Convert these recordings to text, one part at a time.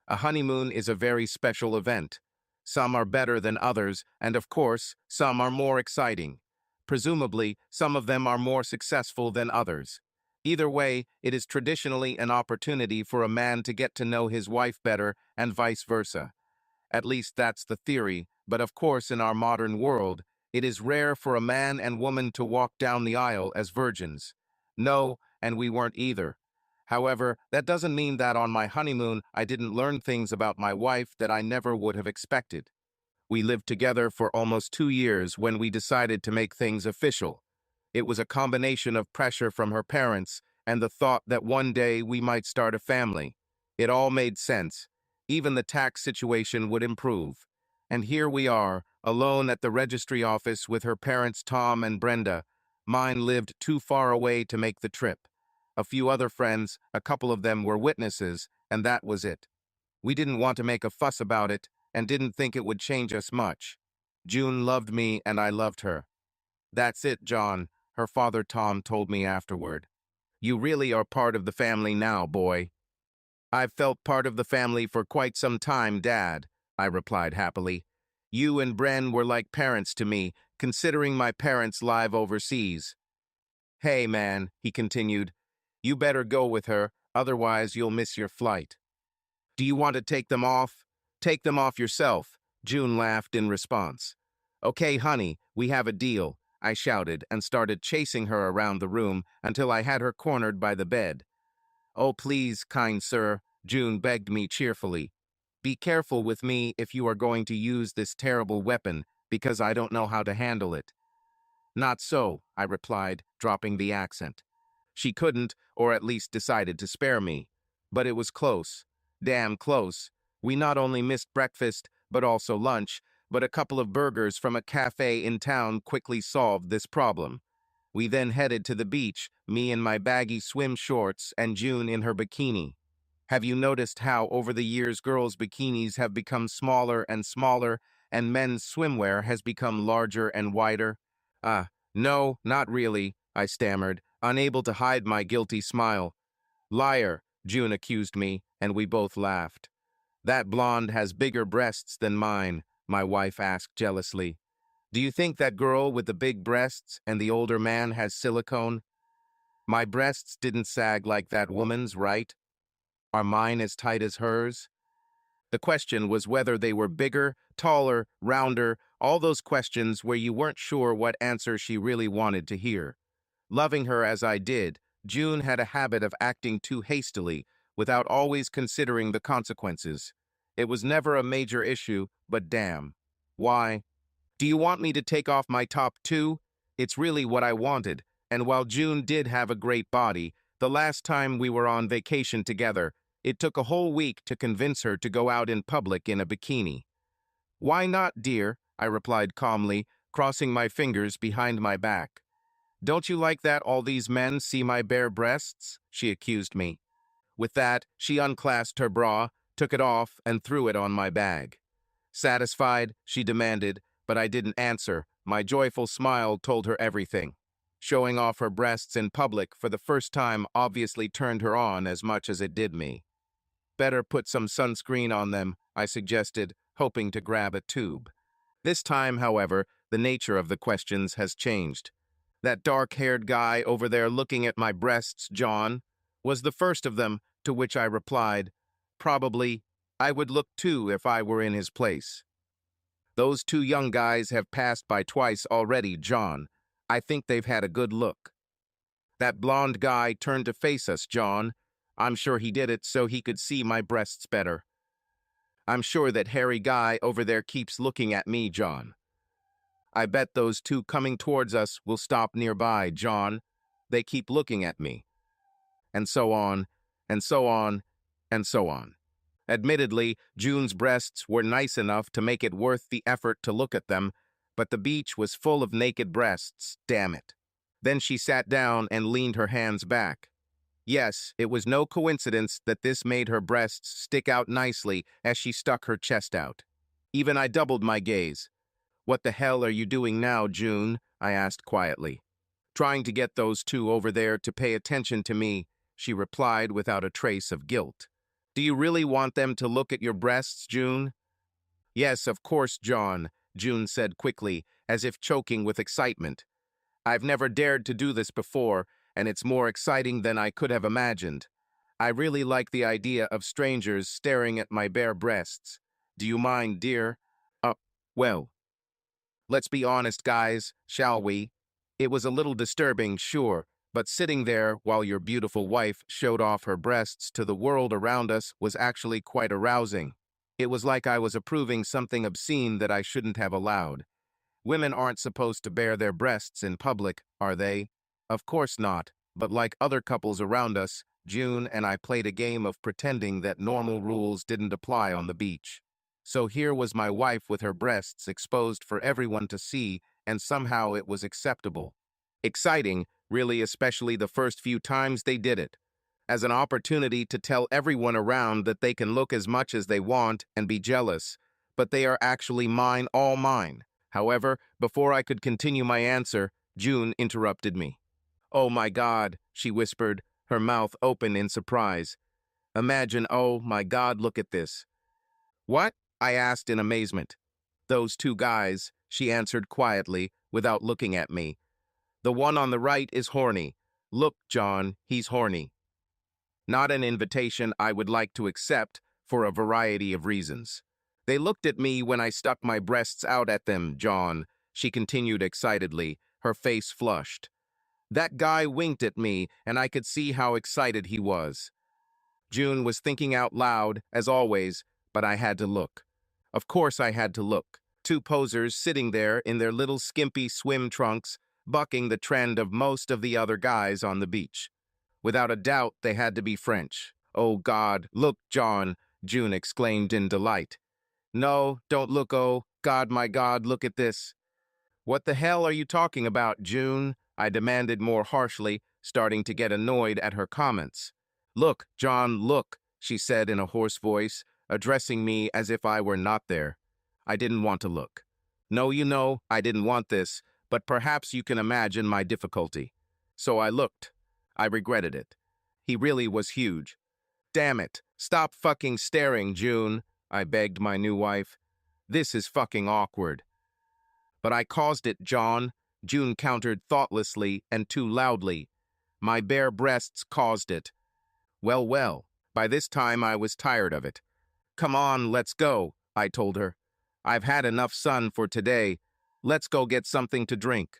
A honeymoon is a very special event. Some are better than others, and of course, some are more exciting. Presumably, some of them are more successful than others. Either way, it is traditionally an opportunity for a man to get to know his wife better and vice versa. At least that's the theory, but of course in our modern world, it is rare for a man and woman to walk down the aisle as virgins. No, and we weren't either. However, that doesn't mean that on my honeymoon I didn't learn things about my wife that I never would have expected. We lived together for almost 2 years when we decided to make things official. It was a combination of pressure from her parents and the thought that one day we might start a family. It all made sense. Even the tax situation would improve. And here we are, alone at the registry office with her parents Tom and Brenda. Mine lived too far away to make the trip. A few other friends, a couple of them were witnesses, and that was it. We didn't want to make a fuss about it, and didn't think it would change us much. June loved me and I loved her. That's it, John, her father Tom told me afterward. You really are part of the family now, boy. I've felt part of the family for quite some time, Dad, I replied happily. You and Bren were like parents to me, considering my parents live overseas. Hey, man, he continued, you better go with her, otherwise you'll miss your flight. Do you want to take them off? Take them off yourself, June laughed in response. Okay, honey, we have a deal, I shouted and started chasing her around the room until I had her cornered by the bed. Oh, please, kind sir, June begged me cheerfully. Be careful with me if you are going to use this terrible weapon, because I don't know how to handle it. Not so, I replied, dropping the accent. She couldn't, or at least decided to spare me. But it was close. Damn close. We not only missed breakfast, but also lunch, but a couple of burgers from a cafe in town quickly solved this problem. We then headed to the beach, me in my baggy swim shorts and June in her bikini. Have you noticed how over the years girls' bikinis have become smaller and smaller, and men's swimwear has become larger and wider? No, not really, I stammered, unable to hide my guilty smile. Liar, June accused me, and we both laughed. That blonde has bigger breasts than mine, my wife asked jealously. Do you think that girl with the big breasts and the older man has silicone? My breasts didn't sag like that woman's, right? Are mine as tight as hers? The question was whether they were bigger, taller, rounder, all those questions where you weren't sure what answer she really wanted to hear. Loving her as I did, June had a habit of acting too hastily, without always considering the consequences. It was never a major issue, but damn. Why? Do you want me to take off my top too? It's really what I wanted, and while June did have a great body, the last time we were on vacation together, it took a whole week to convince her to go out in public in a bikini. Why not, dear? I replied calmly, crossing my fingers behind my back. Don't you like that all these men see my bare breasts? She accused me. With that, she unclasped her bra, took it off, and threw it on my bag. Satisfied, she demanded, but I didn't answer. My joyful smile told her everything. Showing off her breasts in public for the first time obviously turned her on as much as it did me. Better put some sunscreen on them, I suggested, hoping to grab a tube. This time, however, the nature of the questions has changed. That dark-haired guy over there looking at my breasts, John, was the first of them, to which I replied, probably, I would look too if I were in his place. Those two young guys have passed by twice already, John. I think they've had a good look. That blonde guy turned to face us, John. I'm sure he did it so he could see my breasts better. I'm sure that hairy guy over there keeps looking at me, John. I bet those two coming towards us will stop nearby, John. They keep looking at me. And so on, and so on, and so on. Admittedly, June's breasts were nice enough to make it worth the effort to look at them, but the beach was full of naked breasts, damn it. Then she sat down and leaned her hands back. Yes, it was no coincidence that this made her breasts stick out nicely as she stuck her chest out. Even I doubled my gaze. What the hell are you doing now, June? I asked quietly. Trying to get those two over there to pay attention to me, she replied without a trace of guilt. Do you really want them to look at your breasts, June? Yes, of course, John, June said quickly, as if choking with excitement. I've never dared to do this before, and it's more exciting than I could have imagined. I really like the idea of strangers staring at my bare breasts. Do you mind, dear? Uh, well, let's be honest, guys, shall we? It was a little disturbing, sure, but sitting there while your beautiful wife showed off her breasts to the world around us was actually quite arousing. It was like I was approving something obscene that I shouldn't have allowed. Women aren't supposed to bare their breasts in public, are they? Of course not, but like other couples around us, June and I played a game of pretending that normal rules didn't apply on the beach. So here was my wife with her breasts exposed for everyone to see, and somehow it was acceptable. Exciting, really, especially the first few times they did it. As an opportunity to tell everyone around that they can look as much as they want and be jealous, but they are actually mine, all mine. However, before I could continue my answer, June interrupted me. Oh my God, she whispered, her mouth open in surprise. Imagine, oh my God, look at this. What? I asked in amazement. Those two guys, she answered quietly, without looking at me. The one on the right is horny. Look, John, he's horny. Not an invitation I would like to accept for a variety of reasons. They looked at me when I stuck my breasts out at them, John, she continued excitedly, her face flushed. That guy winked at me, and I could see how excited he was. June was thinking out loud, as always, but I had to look. Of course I had to look. Two posers sitting there in their little skimpy swim trunks, bucking the trend of most of the other guys on the beach. Without a doubt, they had to be French. Oh, God, look, John, June exclaimed in delight. No, don't look, oh, God, my God, look at this. What the hell are you talking about, June? I demanded more harshly, starting to get annoyed at her comments. Look, John, look, she said in a hoarse voice, addressing me as if I were not there. I didn't want to look. No, you know, I didn't want this, but perhaps you can imagine my difficulty. So I looked. I regretted it. He really was huge. Damn it, stop fucking staring, June, I begged my new wife. This is fucking awkward. But I caused it, John, June countered thoughtlessly and too loudly. My bare breasts caused it. Well, well, by this time I was tired of it. Come on, let's go, I told her. I've had enough sun for today. Let's go get something to drink.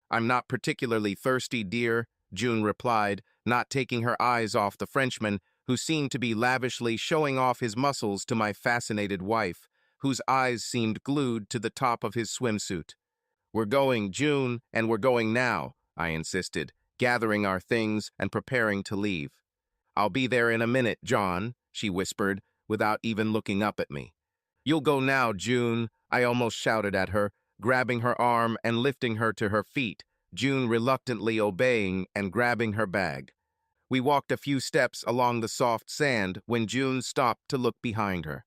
I'm not particularly thirsty, dear, June replied, not taking her eyes off the Frenchman, who seemed to be lavishly showing off his muscles to my fascinated wife, whose eyes seemed glued to the top of his swimsuit. We're going, June, and we're going now, I insisted, gathering our things and preparing to leave. I'll be there in a minute, John, she whispered, without even looking up at me. You'll go now, June, I almost shouted at her, grabbing her arm and lifting her to her feet, June reluctantly obeying and grabbing her bag. We walked a few steps along the soft sand when June stopped to look behind her.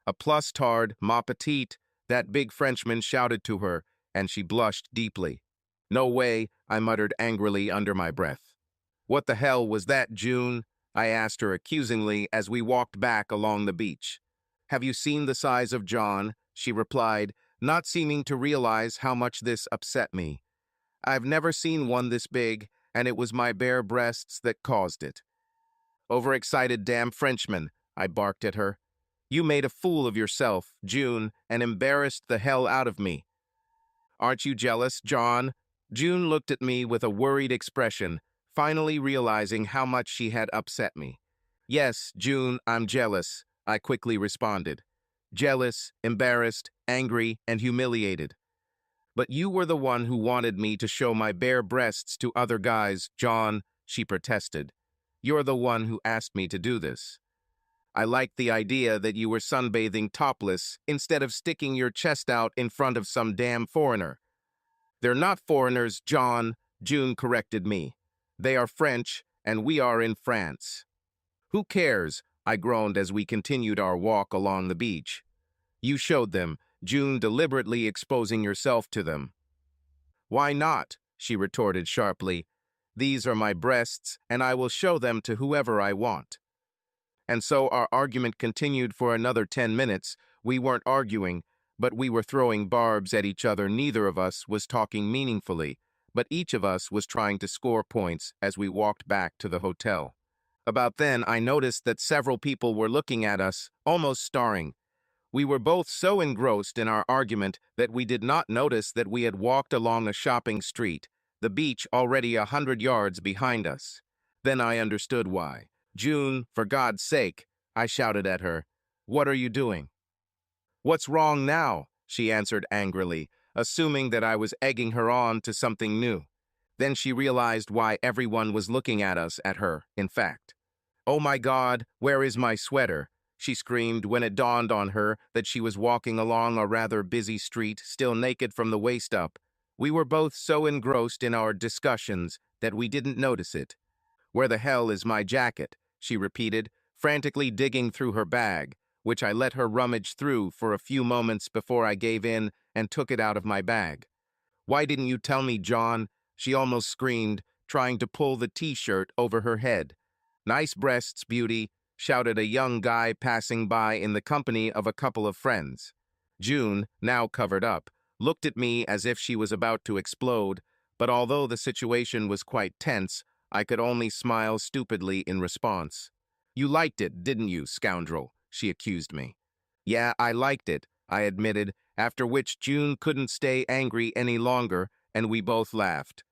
A plus tard, ma petite, that big Frenchman shouted to her, and she blushed deeply. No way, I muttered angrily under my breath. What the hell was that, June? I asked her accusingly as we walked back along the beach. Have you seen the size of John? She replied, not seeming to realize how much this upset me. I've never seen one this big, and it was my bare breasts that caused it. Overexcited damn Frenchman, I barked at her. You made a fool of yourself, June, and embarrassed the hell out of me. Aren't you jealous, John? June looked at me with a worried expression, finally realizing how much she had upset me. Yes, June, I'm jealous, I quickly responded. Jealous, embarrassed, angry, and humiliated. But you were the one who wanted me to show my bare breasts to other guys, John, she protested. You're the one who asked me to do this. I liked the idea that you were sunbathing topless instead of sticking your chest out in front of some damn foreigner. They're not foreigners, John, June corrected me. They are French, and we are in France. Who cares? I groaned as we continued our walk along the beach. You showed them, June, deliberately exposing yourself to them. Why not? She retorted sharply. These are my breasts, and I will show them to whoever I want. And so our argument continued for another 10 minutes. We weren't arguing, but we were throwing barbs at each other. Neither of us was talking meaningfully, but each of us was trying to score points as we walked back to the hotel. About then, I noticed that several people were looking at us, almost staring. We were both so engrossed in our argument that we did not notice that we had walked along a shopping street, the beach already 100 yards behind us. Then I understood why. "June, for God's sake," I shouted at her. "What are you doing?" "What's wrong now?" she answered angrily, assuming that I was egging her on to something new. Then she realized why everyone was looking at her, in fact. "Oh my God, where is my sweater?" she screamed when it dawned on her that she was walking along a rather busy street, still naked from the waist up. We were both so engrossed in our discussions that we didn't notice it. "Where the hell is my jacket?" she repeated, frantically digging through her bag, which I let her rummage through for a few moments before I gave in and took it out of my bag. "Why didn't you tell me, John?" she almost screamed, trying to pull the t-shirt over her head. "Nice breasts, beauty," shouted a young guy passing by in the company of a couple of friends. June, now covered up, looked at me as if she was about to explode, but although the situation was quite tense, I could only smile stupidly in response. "You liked it, didn't you, scoundrel?" she accused me. "Yeah, I liked it," I admitted, after which June couldn't stay angry any longer, and we both laughed.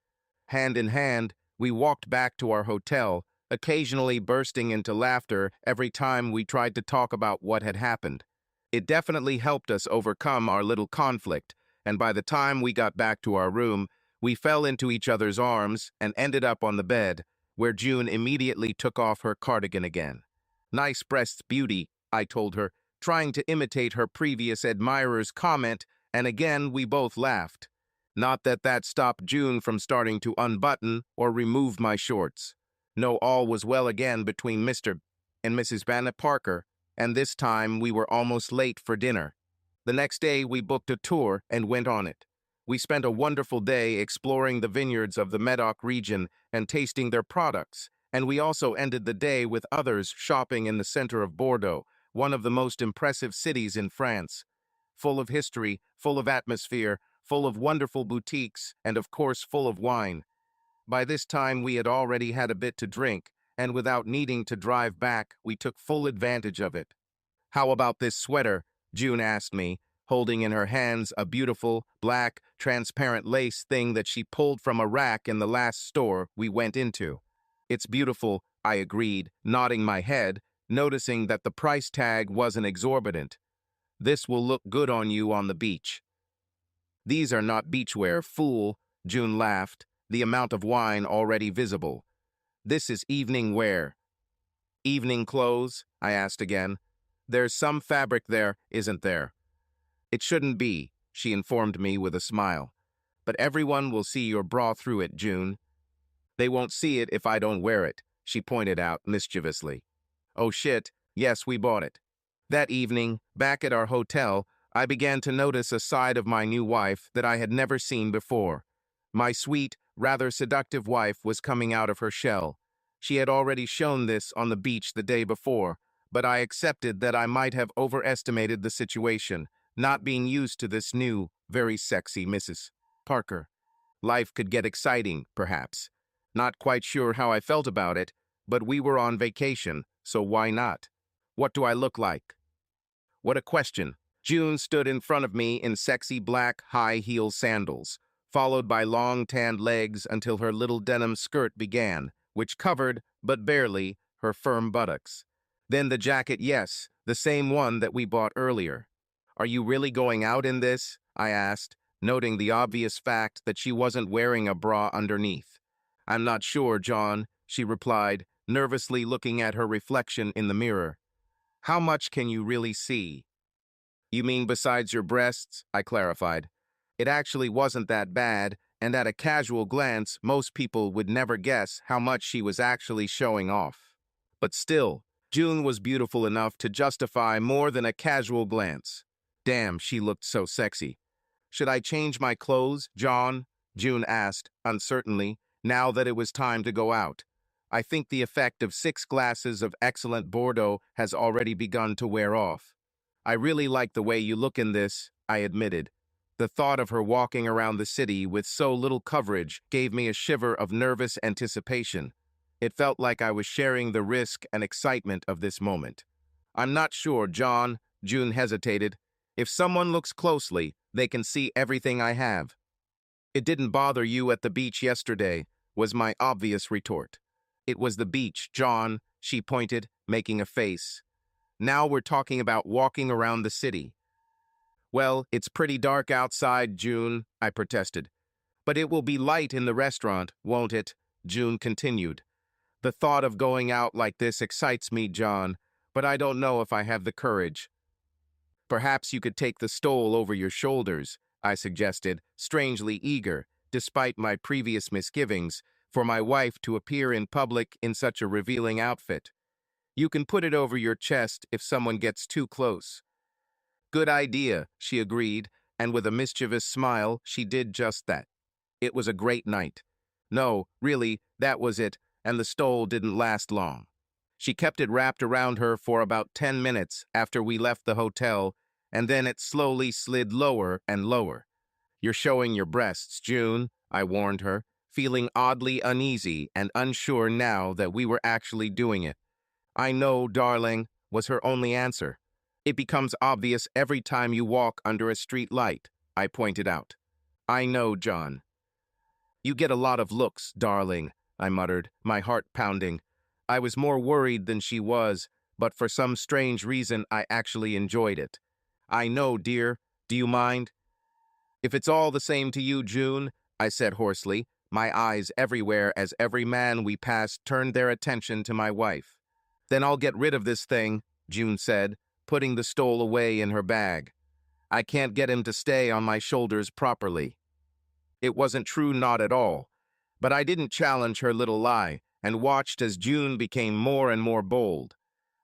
Hand in hand, we walked back to our hotel, occasionally bursting into laughter every time we tried to talk about what had happened. It definitely helped us overcome our little conflict, and by the time we got back to our room, we fell into each other's arms and ended up on the bed, where June immediately took off her cardigan again. "Nice breasts, beauty," I told her, trying to imitate her previous admirer's comment, and again we both laughed. Not that that stopped June from starting to unbutton or remove my shorts. No, all was well again between Mr. and Mrs. Vanna Parker, and this time we were almost late for dinner. The next day we booked a tour and went on it. We spent a wonderful day exploring the vineyards of the Medoc region and tasting their products, and we also ended the day with others shopping in the center of Bordeaux, one of the most impressive cities in France. Full of history, full of atmosphere, full of wonderful boutiques, and of course full of wine. By this time we had already had a bit to drink, and without needing to drive back, we took full advantage of it. "How about this sweater?" June asked me, holding in her hands a beautiful, black, transparent lace thing that she pulled from a rack in the last store we went into. "It's beautiful," I agreed, nodding my head, noticing that the price tag wasn't exorbitant. "This will look good on you on the beach." "These are not beachwear, fool," June laughed, the amount of wine already visible. "This is evening wear." "Evening clothes?" I asked again. "There's some fabric there, isn't there?" "It shouldn't be," she informed me with a smile. "But everyone will see your bra through it, June." "They won't see it if I don't wear it," she pointed out mischievously. "Oh shit, yes, we bought it." That evening, back at our hotel, I began to notice a side of my new wife that I had never seen before. My sweet, rather seductive wife was coming out of her shell. She had already shown this on the beach the day before, but I accepted that I might have overestimated the situation, not being used to this new, very sexy Mrs. Parker. Life could get exciting, perhaps. Not quite sure how I felt about it, but we were on vacation, so why not? "What do I look like?" What a question. June stood in front of me in sexy black high-heel sandals, followed by long tanned legs until her little denim skirt began, which covered, but barely, her firm buttocks. Then the jacket, yes, the same one that we bought earlier. "Are you really going out in this?" I asked, noting the obvious fact that she wasn't wearing a bra underneath. "I'm not sure, John," she replied, nervously looking at her reflection in the mirror. "How much can you really see?" "You mean besides your breasts?" I clarified. It actually wasn't that bad, and at a casual glance, most people would never guess how much she was actually showing off. But still, June was beautiful enough to justify more than a casual glance. Damn, she looked so sexy. "Should I change my clothes, John?" June asked, uncertainly, now that it was time to go out. I think the effect of 6 glasses of excellent Bordeaux has already begun to wear off. I really like the way you look in this, I admitted. The thought of her walking around the city with so little coverage gave me a shiver of nervous anticipation. It felt like I was sharing the risk and excitement of this moment. I'm not sure, John, June hesitated. If someone looks closely, they can see everything I have. It didn't bother you at the beach yesterday, was my obvious retort. It was the beach, John, she pointed, making a face. Now we're talking about walking around the city. Well, it's pretty dark outside, June, I protested. But it will be light in the restaurant, won't it? June continued. The thought of going out like this excites me, John, but I don't know if I have the courage. Perhaps you could take the stole over your shoulders, I suggested, strangely eager, despite my previous misgivings, for my wife to appear in public in such a revealing outfit. You can put it over your chest if someone gets too close. Good idea, she agreed, and with a mischievous smile, she did just that. It was a great night. No, really, that was it, and the stole didn't last long. She kept it wrapped around her for about 10 minutes after we left the hotel, and then it slowly slid lower and lower. You're showing your breasts, June, I warned her, feeling oddly uneasy and unsure now that we were actually doing it. I know, darling, was her only answer. It becomes obvious every time you walk under a street light, I pointed out. I know, John. You get a lot of looks, darling, I muttered, my heart pounding. I was more worried than she was, but for some strange reason I actually enjoyed it. I know, dear. Do you mind? If it's all the same to you, June, I said hoarsely, my eyes everywhere as every man we passed turned their attention to my wife. Then I'll get rid of this thing, June said, putting the stole away in her bag. I can't get him to stay on my shoulders properly. It wasn't true, not at all. But I didn't challenge her little lie, and watched as June became more and more bold,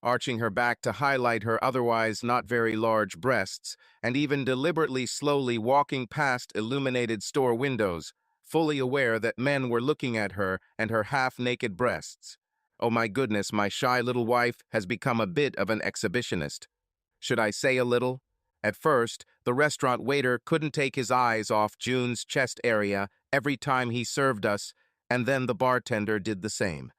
arching her back to highlight her otherwise not very large breasts, and even deliberately slowly walking past illuminated store windows, fully aware that men were looking at her and her half-naked breasts. Oh my goodness, my shy little wife has become a bit of an exhibitionist. Should I say a little? At first, the restaurant waiter couldn't take his eyes off June's chest area every time he served us, and then the bartender did the same.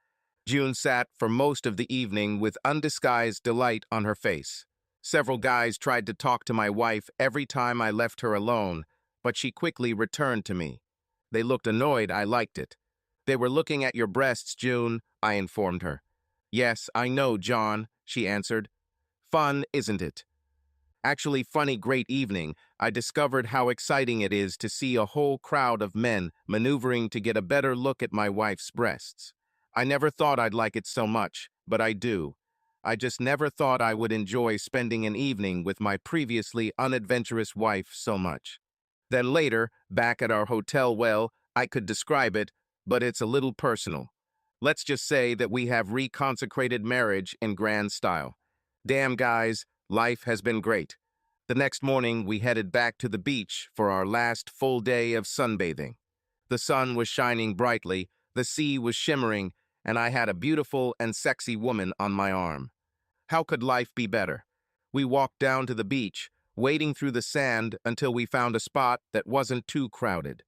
June sat for most of the evening with undisguised delight on her face. Several guys tried to talk to my wife every time I left her alone, but she quickly returned to me. They looked annoyed. I liked it. They were looking at your breasts, June, I informed her. Yes, I know, John, she answered. Fun, isn't it? Actually, funny, great evening. I discovered how exciting it is to see a whole crowd of men maneuvering to get a better look at my wife's breasts. I never thought I'd like it so much, but I do. I just never thought I would enjoy spending an evening with my previously unadventurous wife so much. Then later, back at our hotel, well, I could describe it, but it's a little personal. Let's just say that we have reconsecrated marriage in grand style. Damn, guys, life has been great. The next morning, we headed back to the beach for our last full day of sunbathing. The sun was shining brightly, the sea was shimmering, and I had a beautiful and sexy woman on my arm. How could life be better? We walked down to the beach, wading through the sand until we found a spot that wasn't too crowded.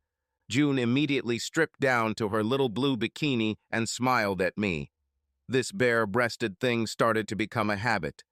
June immediately stripped down to her little blue bikini and smiled at me. This bare-breasted thing started to become a habit.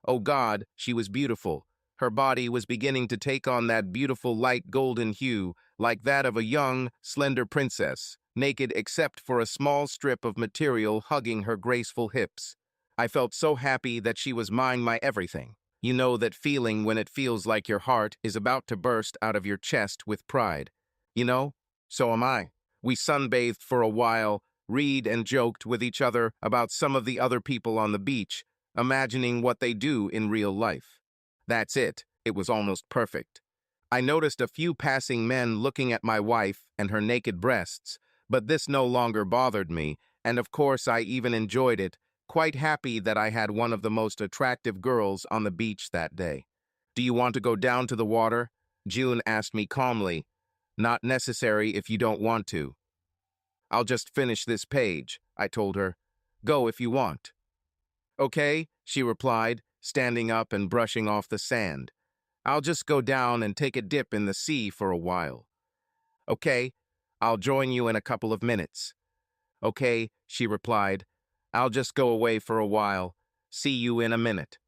Oh God, she was beautiful. Her body was beginning to take on that beautiful light golden hue, like that of a young, slender princess, naked except for a small strip of material hugging her graceful hips. I felt so happy that she was mine, my everything. You know that feeling when it feels like your heart is about to burst out of your chest with pride. You know? So am I. We sunbathed for a while, read and joked with each other about some of the other people on the beach, imagining what they do in real life. That's it. It was almost perfect. I noticed a few passing men looking at my wife and her naked breasts, but this no longer bothered me, and of course I even enjoyed it, quite happy that I had one of the most attractive girls on the beach that day. Do you want to go down to the water? June asked me calmly. Not necessary if you don't want to. I'll just finish this page, I told her. Go if you want. Okay, she replied, standing up and brushing off the sand. I'll just go down and take a dip in the sea for a while. Okay, I'll join you in a couple of minutes. Okay, she replied. I'll just go away for a while. See you in a minute.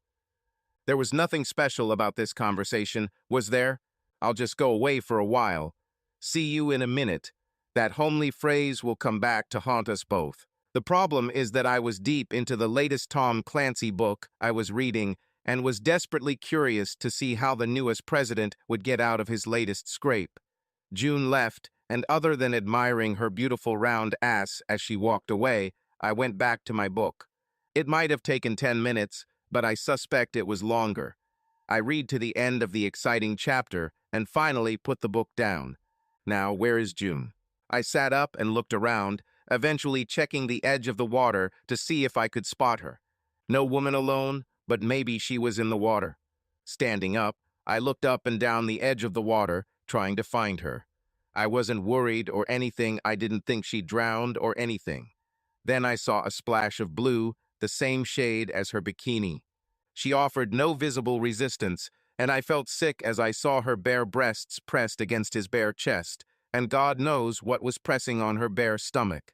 There was nothing special about this conversation, was there? I'll just go away for a while. See you in a minute. That homely phrase will come back to haunt us both. The problem is that I was deep into the latest Tom Clancy book I was reading and was desperately curious to see how the newest president would get out of his latest scrape. June left, and other than admiring her beautiful round ass as she walked away, I went back to my book. It might have taken 10 minutes, but I suspect it was longer. I read to the end of the exciting chapter and finally put the book down. Now, where is June? I sat up and looked around, eventually checking the edge of the water to see if I could spot her. No woman alone, but maybe she was in the water. Standing up, I looked up and down the edge of the water, trying to find her. I wasn't worried or anything. I didn't think she drowned or anything. Then I saw a splash of blue, the same shade as her bikini. She offered no visible resistance, and I felt sick as I saw her bare breasts pressed against his bare chest, and God knows what was pressing on her bare stomach.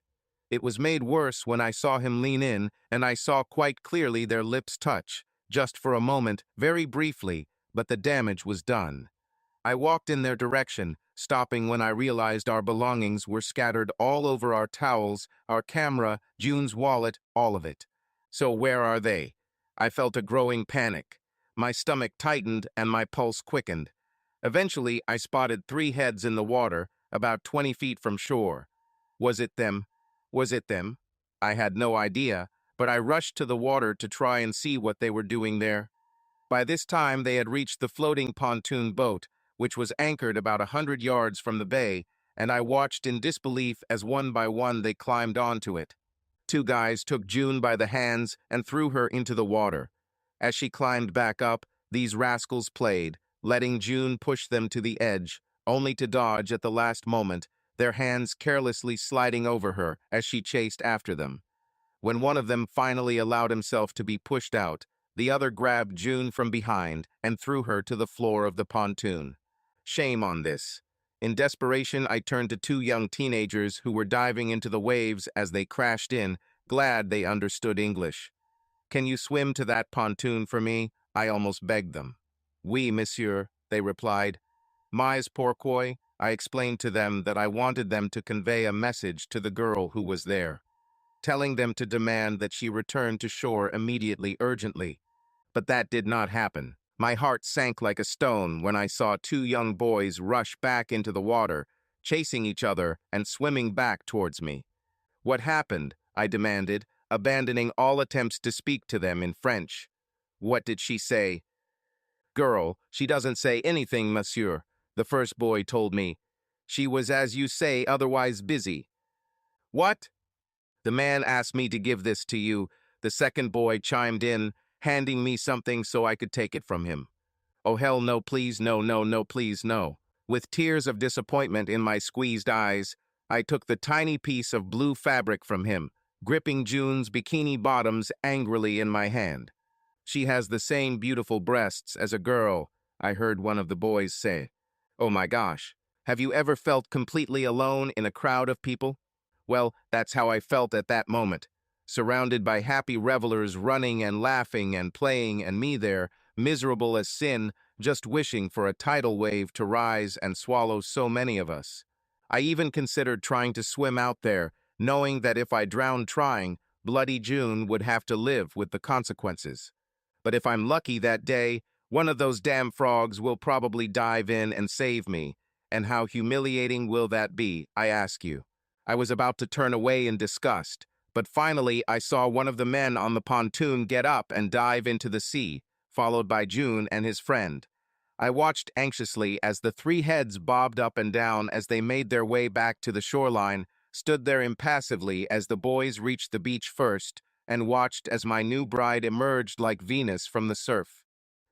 It was made worse when I saw him lean in, and I saw quite clearly their lips touch, just for a moment, very briefly, but the damage was done. I walked in their direction, stopping when I realized our belongings were scattered all over our towels, our camera, June's wallet, all of it. So where are they? I felt a growing panic. My stomach tightened and my pulse quickened. Eventually, I spotted 3 heads in the water, about 20 feet from shore. Was it them? Was it them? I had no idea, but I rushed to the water to try and see what they were doing there. By this time, they had reached the floating pontoon boat, which was anchored about 100 yards from the bay, and I watched in disbelief as one by one they climbed onto it. 2 guys took June by the hands and threw her into the water. As she climbed back up, these rascals played, letting June push them to the edge, only to dodge at the last moment, their hands carelessly sliding over her as she chased after them. When one of them finally allowed himself to be pushed out, the other grabbed June from behind and threw her to the floor of the pontoon. Shame on this. In desperation, I turned to 2 young teenagers who were diving into the waves as they crashed in, glad they understood English. Can you swim to that pontoon for me? I almost begged them. Oui, monsieur, they replied. Mais pourquoi? I explained to them that I wanted them to convey a message to the girl who was there, telling them to demand that she return to shore immediately, urgently. But that did not happen. My heart sank like a stone when I saw 2 young boys rush back into the water, chasing each other and swimming back towards me. What happened? I demanded, abandoning all attempts to speak to them in French. What did she say? Girl, she doesn't say anything, monsieur, the first boy told me. She was, as you say, otherwise busy. What? The man asked me to give this to you, the second boy chimed in, handing me something so I could take it from him. Oh, hell no, please, no, no, no, please, no. With tears of disappointment in my squeezed eyes, I took the tiny piece of blue fabric from him, gripping June's bikini bottoms angrily in my hand. She has the same beautiful breasts as a girl, I heard one of the boys say. Oh my gosh, have you ever felt completely alone in a crowd of people? Well, that's how I felt at that moment, surrounded by happy revelers running and laughing and playing, and me there, miserable as sin, just wishing for a tidal wave to rise and swallow so many of us. I even considered trying to swim out there, knowing that if I drowned trying, Bloody June would have to live with the consequences. But if I'm lucky that day, one of those damn frogs will probably dive in and save me. And how humiliating will that be, I ask you? I was about to turn away in disgust, but finally I saw one of the men on the pontoon get up and dive into the sea, followed by June and his friend. I watched anxiously as the 3 heads bobbed up and down as they made their way back to the shoreline, stood there impassively as the boys reached the beach first, and watched as my new bride emerged like Venus from the surf.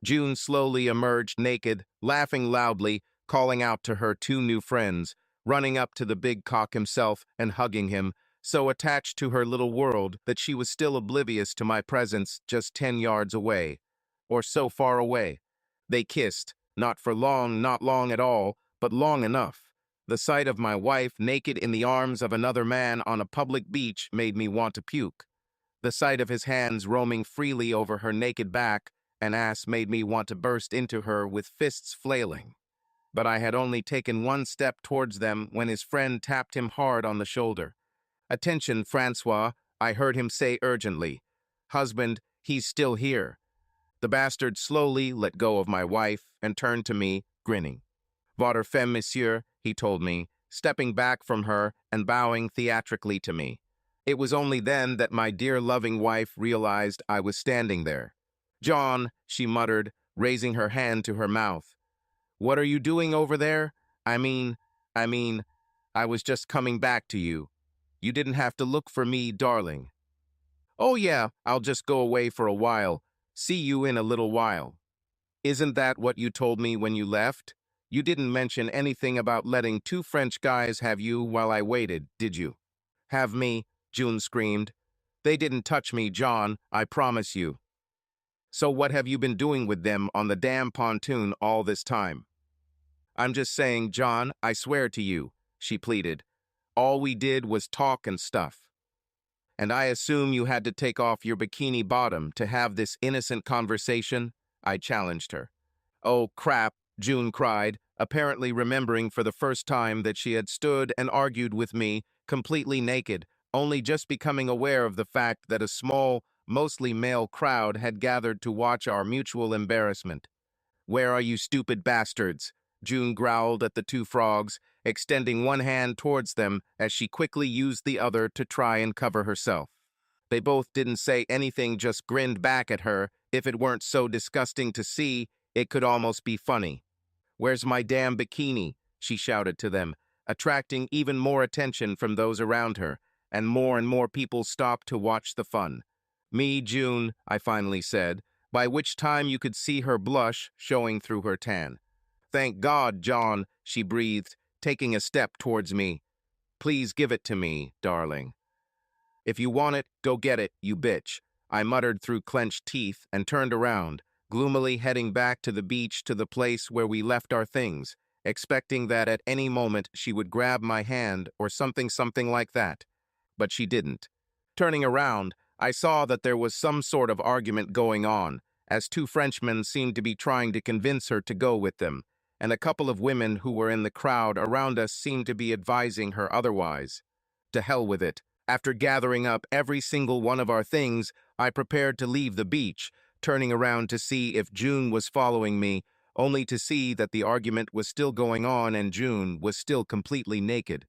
June slowly emerged naked, laughing loudly, calling out to her 2 new friends, running up to the big cock himself and hugging him, so attached to her little world that she was still oblivious to my presence just 10 yards away, or so far away. They kissed, not for long, not long at all, but long enough. The sight of my wife naked in the arms of another man on a public beach made me want to puke. The sight of his hands roaming freely over her naked back and ass made me want to burst into her with fists flailing. But I had only taken one step towards them when his friend tapped him hard on the shoulder. "Attention, Francois," I heard him say urgently. "Husband, he's still here." The bastard slowly let go of my wife and turned to me, grinning. "Votre femme, monsieur," he told me, stepping back from her and bowing theatrically to me. It was only then that my dear loving wife realized I was standing there. "John," she muttered, raising her hand to her mouth. "What are you doing over there? I mean, I was just coming back to you. You didn't have to look for me, darling." "Oh yeah, I'll just go away for a while. See you in a little while." "Isn't that what you told me when you left? You didn't mention anything about letting two French guys have you while I waited, did you?" "Have me?" June screamed. "They didn't touch me, John, I promise you." "So what have you been doing with them on the damn pontoon all this time?" "I'm just saying, John, I swear to you," she pleaded. "All we did was talk and stuff." "And I assume you had to take off your bikini bottom to have this innocent conversation?" I challenged her. "Oh, crap," June cried, apparently remembering for the first time that she had stood and argued with me, completely naked, only just becoming aware of the fact that a small, mostly male crowd had gathered to watch our mutual embarrassment. "Where are you stupid bastards?" June growled at the two frogs, extending one hand towards them as she quickly used the other to try and cover herself. They both didn't say anything, just grinned back at her. If it weren't so disgusting to see, it could almost be funny. "Where's my damn bikini?" she shouted to them, attracting even more attention from those around her, and more people stopped to watch the fun. "Me, June," I finally said, by which time you could see her blush showing through her tan. "Thank God, John," she breathed, taking a step towards me. "Please give it to me, darling." "If you want it, go get it, you bitch," I muttered through clenched teeth and turned around, gloomily heading back to the beach to the place where we left our things, expecting that at any moment she would grab my hand or something like that. But she didn't. Turning around, I saw that there was some sort of argument going on, as two Frenchmen seemed to be trying to convince her to go with them, and a couple of women who were in the crowd around us seemed to be advising her otherwise. To hell with it. After gathering up every single one of our things, I prepared to leave the beach, turning around to see if June was following me, only to see that the argument was still going on and June was still completely naked.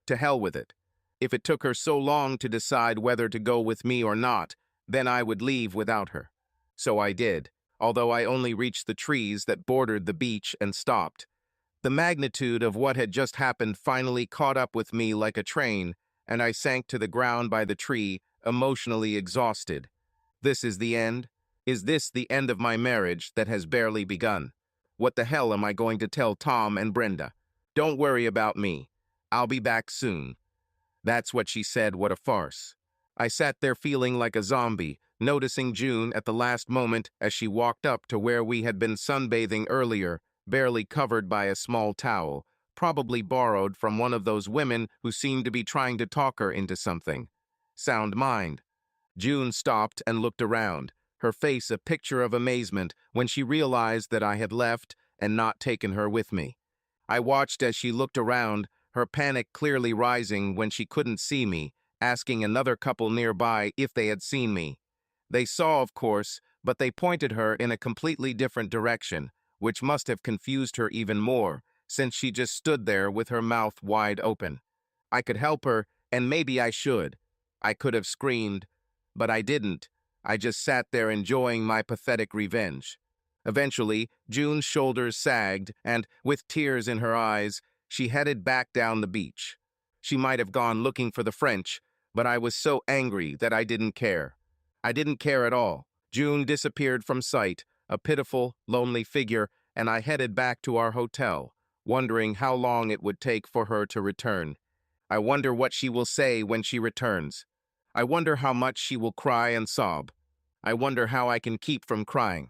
To hell with it. If it took her so long to decide whether to go with me or not, then I would leave without her. So I did, although I only reached the trees that bordered the beach and stopped. The magnitude of what had just happened finally caught up with me like a train, and I sank to the ground by the tree, emotionally exhausted. This is the end? Is this the end of my marriage that has barely begun? What the hell am I going to tell Tom and Brenda? "Don't worry about me. I'll be back soon." That's what she said. What a farce. I sat there feeling like a zombie, noticing June at the last moment as she walked up to where we had been sunbathing earlier, barely covered by a small towel, probably borrowed from one of those women who seemed to be trying to talk her into something. Sound mind. June stopped and looked around, her face a picture of amazement when she realized that I had left and not taken her with me. I watched as she looked around, her panic clearly rising when she couldn't see me, asking another couple nearby if they had seen me. They saw, of course, but they pointed her in a completely different direction, which must have confused her even more, since she just stood there with her mouth wide open. I could help her, and maybe I should. I could have screamed, but I didn't. I just sat there enjoying my pathetic revenge. Eventually, June's shoulders sagged, and, with tears in her eyes, she headed back down the beach. She might have gone looking for the French, but I was so angry that I didn't care. I didn't care at all. June disappeared from sight, a pitiful, lonely figure, and I headed back to our hotel, wondering how long it would take for her to return. I wonder what she will say when she returns. I wonder how much she will cry and sob. I wonder how I can keep from crying.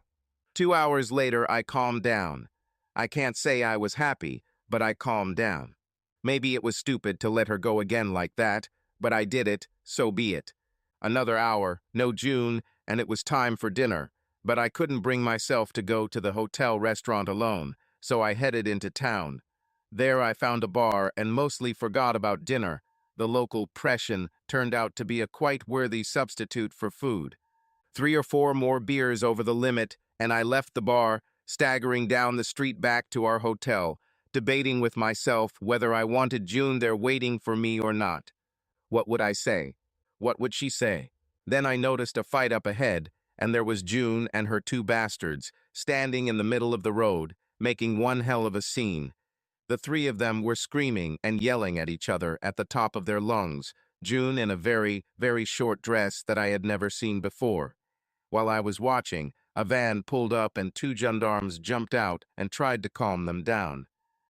2 hours later, I calmed down. I can't say I was happy, but I calmed down. Maybe it was stupid to let her go again like that, but I did it, so be it. Another hour, no June, and it was time for dinner, but I couldn't bring myself to go to the hotel restaurant alone, so I headed into town. There I found a bar and mostly forgot about dinner. The local Prussian turned out to be a quite worthy substitute for food. 3 or 4 more beers over the limit, and I left the bar, staggering down the street back to our hotel, debating with myself whether I wanted June there waiting for me or not. What would I say? What would she say? Then I noticed a fight up ahead, and there was June and her 2 bastards, standing in the middle of the road, making one hell of a scene. The 3 of them were screaming and yelling at each other at the top of their lungs, June in a very, very short dress that I had never seen before. While I was watching, a van pulled up and 2 gendarmes jumped out and tried to calm them down.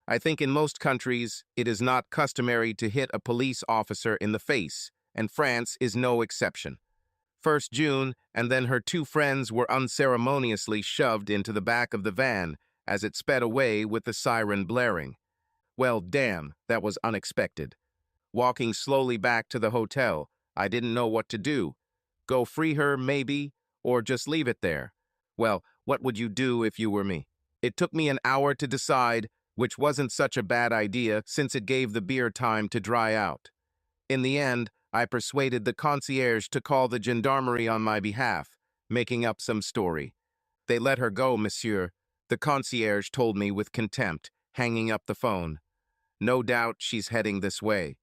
I think in most countries, it is not customary to hit a police officer in the face, and France is no exception. First June, and then her 2 friends were unceremoniously shoved into the back of the van as it sped away with the siren blaring. Well, damn, that was unexpected. Walking slowly back to the hotel, I didn't know what to do. Go free her, maybe, or just leave it there. Well, what would you do if you were me? It took me an hour to decide, which wasn't such a bad idea since it gave the beer time to dry out. In the end, I persuaded the concierge to call the gendarmerie on my behalf, making up some story. They let her go, monsieur, the concierge told me with contempt, hanging up the phone. No doubt she's heading this way.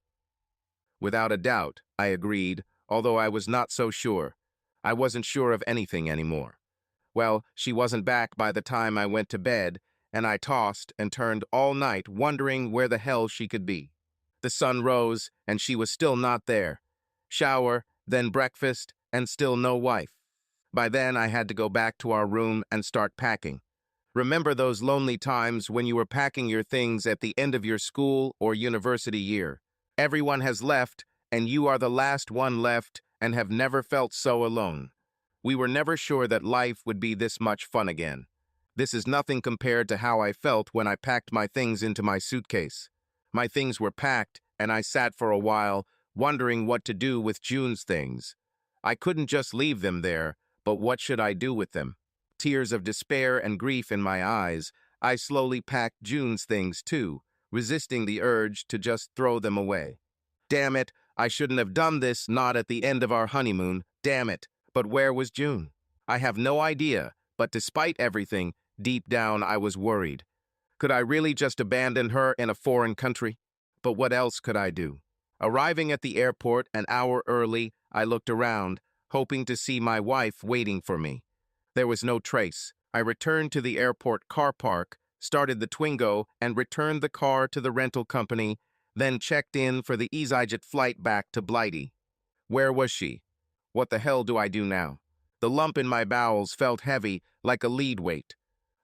Without a doubt, I agreed, although I was not so sure. I wasn't sure of anything anymore. Well, she wasn't back by the time I went to bed, and I tossed and turned all night wondering where the hell she could be. The sun rose, and she was still not there. Shower, then breakfast, and still no wife. By then, I had to go back to our room and start packing. Remember those lonely times when you were packing your things at the end of your school or university year? Everyone has left, and you are the last one left and have never felt so alone. We were never sure that life would be this much fun again. This is nothing compared to how I felt when I packed my things into my suitcase. My things were packed, and I sat for a while, wondering what to do with June's things. I couldn't just leave them there, but what should I do with them? Tears of despair and grief in my eyes, I slowly packed June's things too, resisting the urge to just throw them away. Damn it, I shouldn't have done this, not at the end of our honeymoon, damn it. But where was June? I have no idea, but despite everything, deep down I was worried. Could I really just abandon her in a foreign country? But what else could I do? Arriving at the airport an hour early, I looked around, hoping to see my wife waiting for me. There was no trace. I returned to the airport car park, started the Twingo, and returned the car to the rental company, then checked in for the EasyJet flight back to Blighty. Where was she? What the hell do I do now? The lump in my bowels felt heavy, like a lead weight.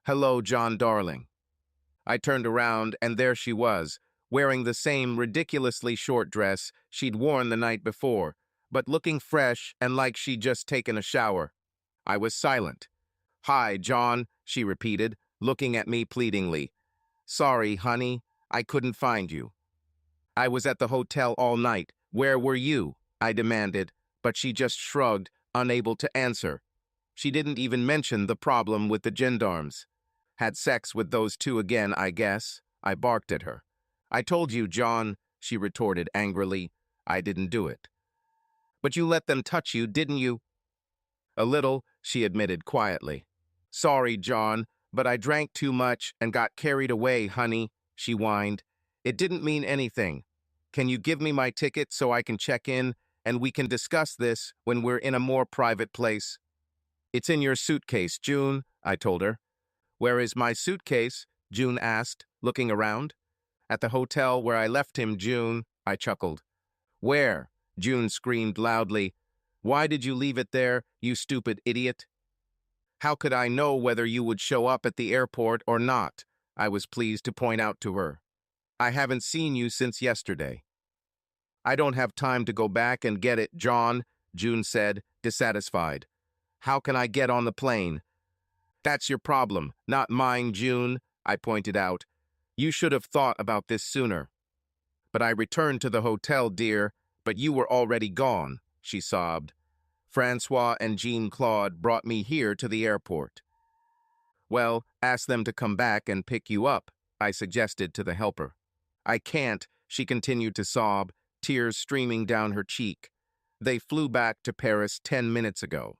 Hello, John darling. I turned around, and there she was, wearing the same ridiculously short dress she'd worn the night before, but looking fresh and like she'd just taken a shower. I was silent. Hi, John, she repeated, looking at me pleadingly. Sorry, honey, I couldn't find you. I was at the hotel all night. Where were you? I demanded, but she just shrugged, unable to answer. She didn't even mention the problem with the gendarmes. Had sex with those 2 again, I guess. I barked at her. I told you, John, she retorted angrily. I didn't do it. But you let them touch you, didn't you? A little, she admitted quietly. Sorry, John, but I drank too much and got carried away, honey, she whined. It didn't mean anything. Can you give me my ticket so I can check in, and we can discuss this when we're in a more private place? It's in your suitcase, June, I told her. Where is my suitcase? June asked, looking around. At the hotel where I left him, June, I chuckled. Where? June screamed loudly. Why did you leave it there, you stupid idiot? How could I know whether you would show up at the airport or not? I was pleased to point out to her. I haven't seen you since yesterday. I don't have time to go back and get it, John, June said, dissatisfied. How can I get on the plane? That's your problem, not mine, June, I pointed out. You should have thought about this sooner. But I returned to the hotel, dear, but you were already gone, she sobbed. Francois and Jean-Claude brought me here to the airport. Well, ask them to come back and pick you up, I suggested to the helper. I can't, she continued to sob, tears streaming down her cheek. They flew back to Paris 10 minutes ago.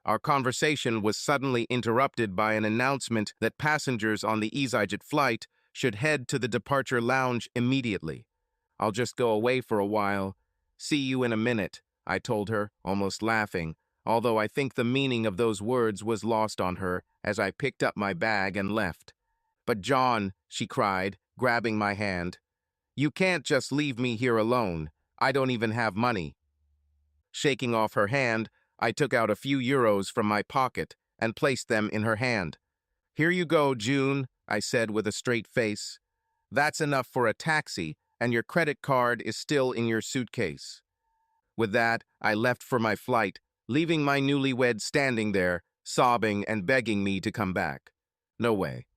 Our conversation was suddenly interrupted by an announcement that passengers on the EasyJet flight should head to the departure lounge immediately. I'll just go away for a while. See you in a minute, I told her, almost laughing, although I think the meaning of those words was lost on her as I picked up my bag and left. But John, she cried, grabbing my hand, you can't just leave me here alone. I don't even have money. Shaking off her hand, I took out a few euros from my pocket and placed them in her hand. Here you go, June, I said with a straight face. That's enough for a taxi, and your credit card is still in your suitcase. With that, I left for my flight, leaving my newlywed standing there, sobbing and begging me to come back. No way.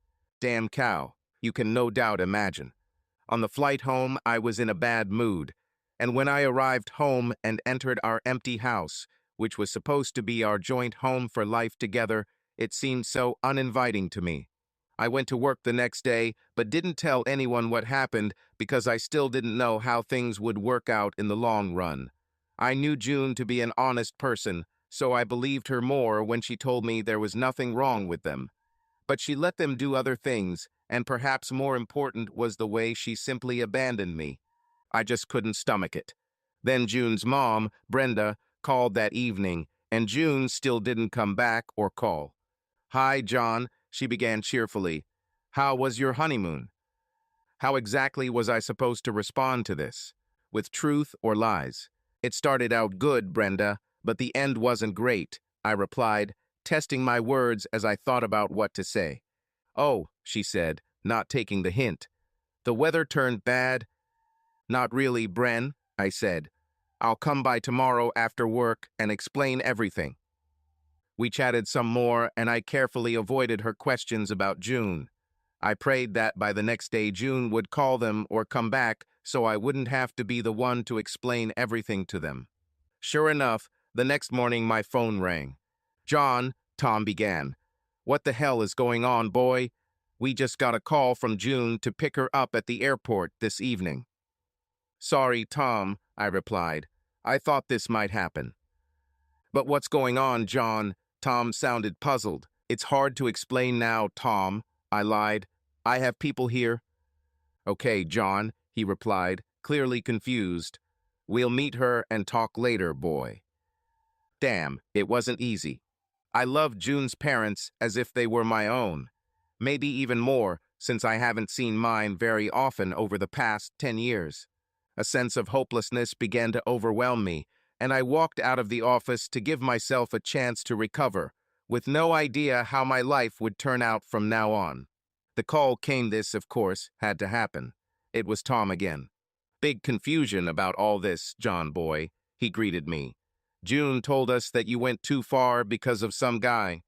Damn cow, you can no doubt imagine. On the flight home, I was in a bad mood, and when I arrived home and entered our empty house, which was supposed to be our joint home for life together, it seemed so uninviting to me. I went to work the next day, but didn't tell anyone what happened because I still didn't know how things would work out in the long run. I knew June to be an honest person, so I believed her more when she told me there was nothing wrong with them. But she let them do other things, and perhaps more important was the way she simply abandoned me. I just couldn't stomach it. Then June's mom, Brenda, called that evening, and June still didn't come back or call. Hi, John, she began cheerfully. How was your honeymoon? How exactly was I supposed to respond to this? With truth or lies? It started out good, Brenda, but the end wasn't great, I replied, testing my words as I thought about what to say. Oh, she said, not taking the hint. The weather turned bad. Not really, Bren, I said. I'll come by tomorrow after work and explain everything. We chatted some more, and I carefully avoided her questions about June. I prayed that by the next day June would call them or come back so I wouldn't have to be the one to explain everything to them. Sure enough, the next morning my phone rang. John, Tom began. What the hell is going on, boy? We just got a call from June to pick her up at the airport this evening. Sorry, Tom, I replied. I thought this might happen. But what's going on, John? Tom sounded puzzled. It's hard to explain now, Tom, I lied. I have people here. Okay, John, he replied, clearly confused. We'll meet her and talk later, boy. Damn, it wasn't easy. I loved June's parents as if they were my own. Maybe even more, since I haven't seen mine very often over the past 10 years. A sense of hopelessness began to overwhelm me, and I walked out of the office to give myself a chance to recover, with no idea how my life would turn out from now on. The call came. This, of course, had to happen. It was Tom again. Big confusion about all this, John boy, he greeted me. June told us that you went too far because of some guy.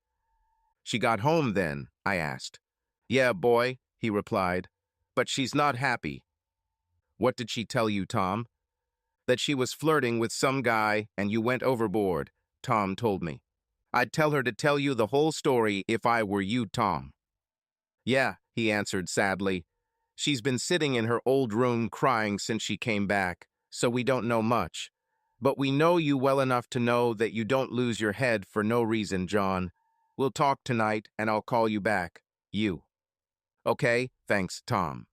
She got home then, I asked. Yeah, boy, he replied, but she's not happy. What did she tell you, Tom? That she was flirting with some guy and you went overboard, Tom told me. I'd tell her to tell you the whole story if I were you, Tom. Yeah, he answered sadly. She's been sitting in her old room crying since she came back, so we don't know much. But we know you well enough to know that you don't lose your head for no reason, John. We'll talk tonight and I'll call you back. You. Okay, thanks, Tom.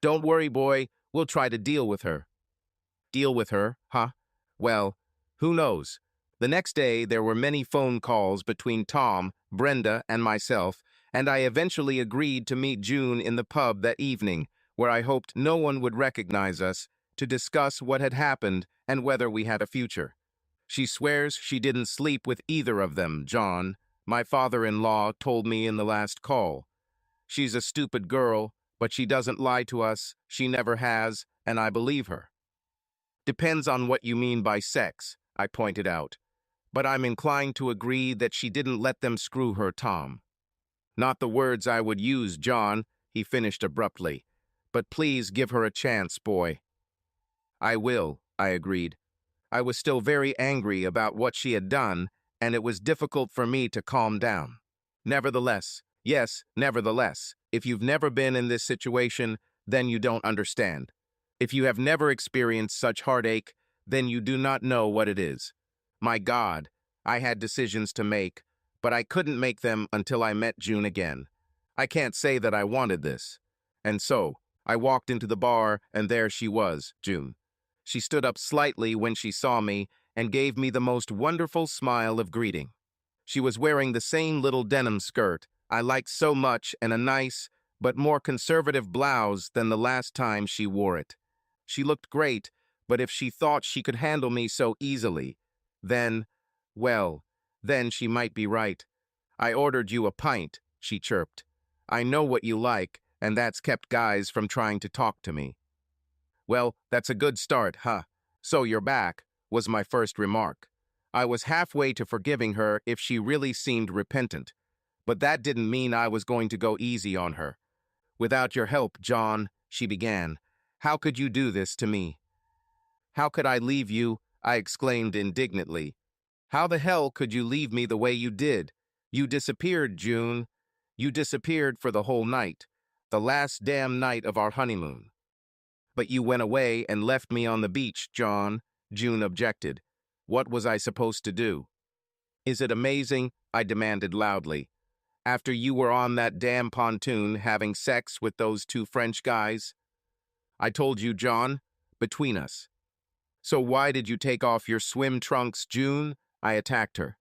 Don't worry, boy. We'll try to deal with her. Deal with her, huh? Well, who knows? The next day, there were many phone calls between Tom, Brenda, and myself, and I eventually agreed to meet June in the pub that evening, where I hoped no one would recognize us, to discuss what had happened and whether we had a future. She swears she didn't sleep with either of them, John, my father-in-law told me in the last call. She's a stupid girl, but she doesn't lie to us, she never has, and I believe her. Depends on what you mean by sex, I pointed out. But I'm inclined to agree that she didn't let them screw her, Tom. Not the words I would use, John, he finished abruptly. But please give her a chance, boy. I will, I agreed. I was still very angry about what she had done, and it was difficult for me to calm down. Nevertheless, if you've never been in this situation, then you don't understand. If you have never experienced such heartache, then you do not know what it is. My God, I had decisions to make, but I couldn't make them until I met June again. I can't say that I wanted this. And so, I walked into the bar, and there she was, June. She stood up slightly when she saw me and gave me the most wonderful smile of greeting. She was wearing the same little denim skirt I liked so much and a nice, but more conservative blouse than the last time she wore it. She looked great, but if she thought she could handle me so easily, then, well, then she might be right. I ordered you a pint, she chirped. I know what you like, and that's kept guys from trying to talk to me. Well, that's a good start, huh? So you're back, was my first remark. I was halfway to forgiving her if she really seemed repentant, but that didn't mean I was going to go easy on her. Without your help, John, she began. How could you do this to me? How could I leave you? I exclaimed indignantly. How the hell could you leave me the way you did? You disappeared, June. You disappeared for the whole night, the last damn night of our honeymoon. But you went away and left me on the beach, John, June objected. What was I supposed to do? Is it amazing? I demanded loudly. After you were on that damn pontoon having sex with those two French guys? I told you, John, between us. So why did you take off your swim trunks, June? I attacked her.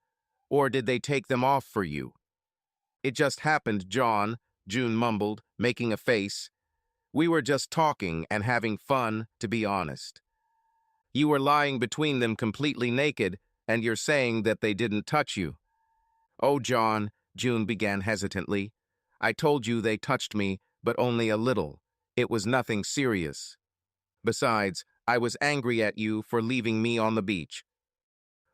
Or did they take them off for you? It just happened, John, June mumbled, making a face. We were just talking and having fun, to be honest. You were lying between them completely naked, and you're saying that they didn't touch you. Oh, John, June began hesitantly. I told you they touched me, but only a little. It was nothing serious. Besides, I was angry at you for leaving me on the beach.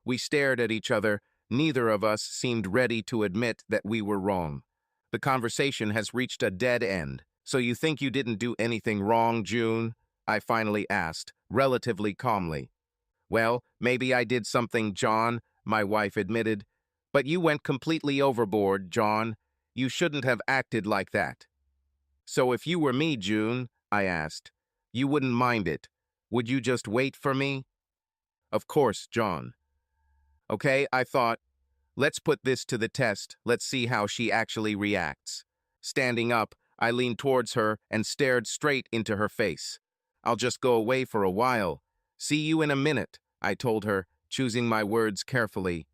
We stared at each other. Neither of us seemed ready to admit that we were wrong. The conversation has reached a dead end. So you think you didn't do anything wrong, June? I finally asked, relatively calmly. Well, maybe I did something, John, my wife admitted. But you went completely overboard, John. You shouldn't have acted like that. So if you were me, June, I asked, you wouldn't mind it. Would you just wait for me? Of course, John. Okay, I thought, let's put this to the test. Let's see how she actually reacts. Standing up, I leaned towards her and stared straight into her face. I'll just go away for a while. See you in a minute, I told her, choosing my words carefully.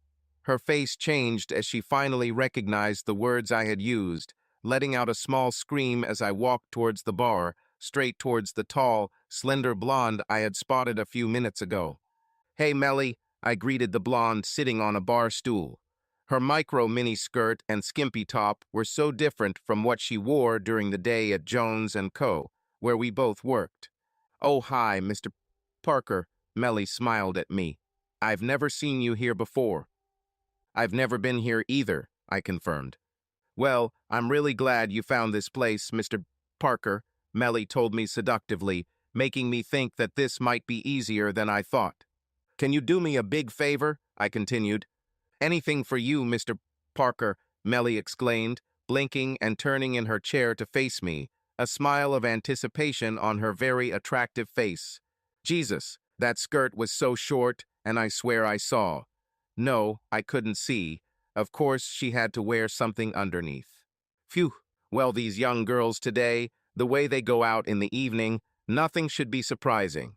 Her face changed as she finally recognized the words I had used, letting out a small scream as I walked towards the bar, straight towards the tall, slender blonde I had spotted a few minutes ago. Hey, Melly, I greeted the blonde sitting on a bar stool. Her mini skirt and skimpy top were so different from what she wore during the day at Jones & Co., where we both worked. Oh, hi, Mr. Parker, Melly smiled at me. I've never seen you here before. I've never been here either, I confirmed. Well, I'm really glad you found this place, Mr. Parker, Melly told me seductively, making me think that this might be easier than I thought. Can you do me a big favor? I continued. Anything for you, Mr. Parker, Melly exclaimed, blinking and turning in her chair to face me, a smile of anticipation on her very attractive face. Jesus, that skirt was so short, and I swear I saw. No, I couldn't see. Of course, she had to wear something underneath. Phew, well, these young girls today, the way they go out in the evening, nothing should be surprising.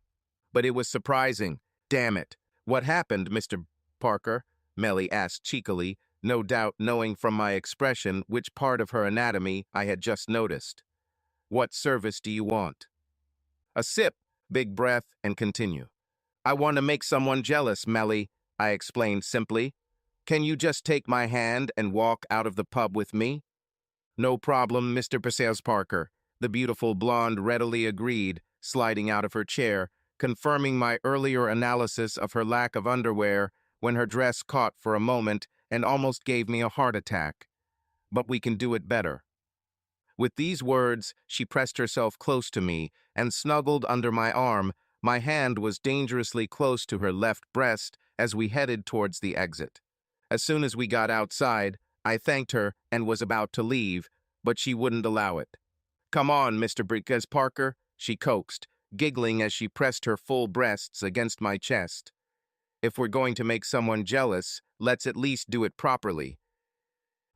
But it was surprising. Damn it. What happened, Mr. Parker? Melly asked cheekily, no doubt knowing from my expression which part of her anatomy I had just noticed. What service do you want? A sip, big breath, and continue. I want to make someone jealous, Melly, I explained simply. Can you just take my hand and walk out of the pub with me? No problem, Mr. Parker, the beautiful blonde readily agreed, sliding out of her chair, confirming my earlier analysis of her lack of underwear when her dress caught for a moment and almost gave me a heart attack. But we can do it better. With these words, she pressed herself close to me and snuggled under my arm. My hand was dangerously close to her left breast as we headed towards the exit. As soon as we got outside, I thanked her and was about to leave, but she wouldn't allow it. "Come on, Mr. Briquez Parker," she coaxed, giggling as she pressed her full breasts against my chest. "If we're going to make someone jealous, let's at least do it properly."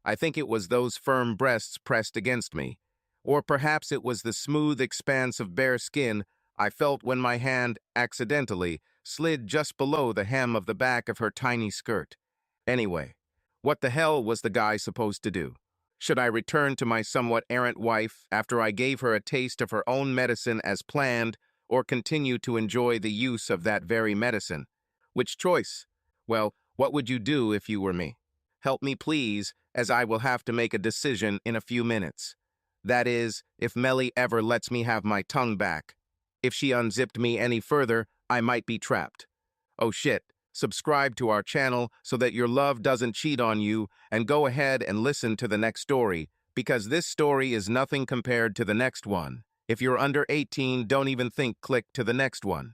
I think it was those firm breasts pressed against me, or perhaps it was the smooth expanse of bare skin I felt when my hand accidentally slid just below the hem of the back of her tiny skirt. Anyway, what the hell was the guy supposed to do? Should I return to my somewhat errant wife after I gave her a taste of her own medicine as planned, or continue to enjoy the use of that very medicine? Which choice? Well, what would you do if you were me? Help me, please, as I will have to make a decision in a few minutes. That is, if Melly ever lets me have my tongue back. If she unzipped me any further, I might be trapped. Oh shit, subscribe to our channel so that your love doesn't cheat on you, and go ahead and listen to the next story, because this story is nothing compared to the next one. If you're under 18, don't even think click to the next one.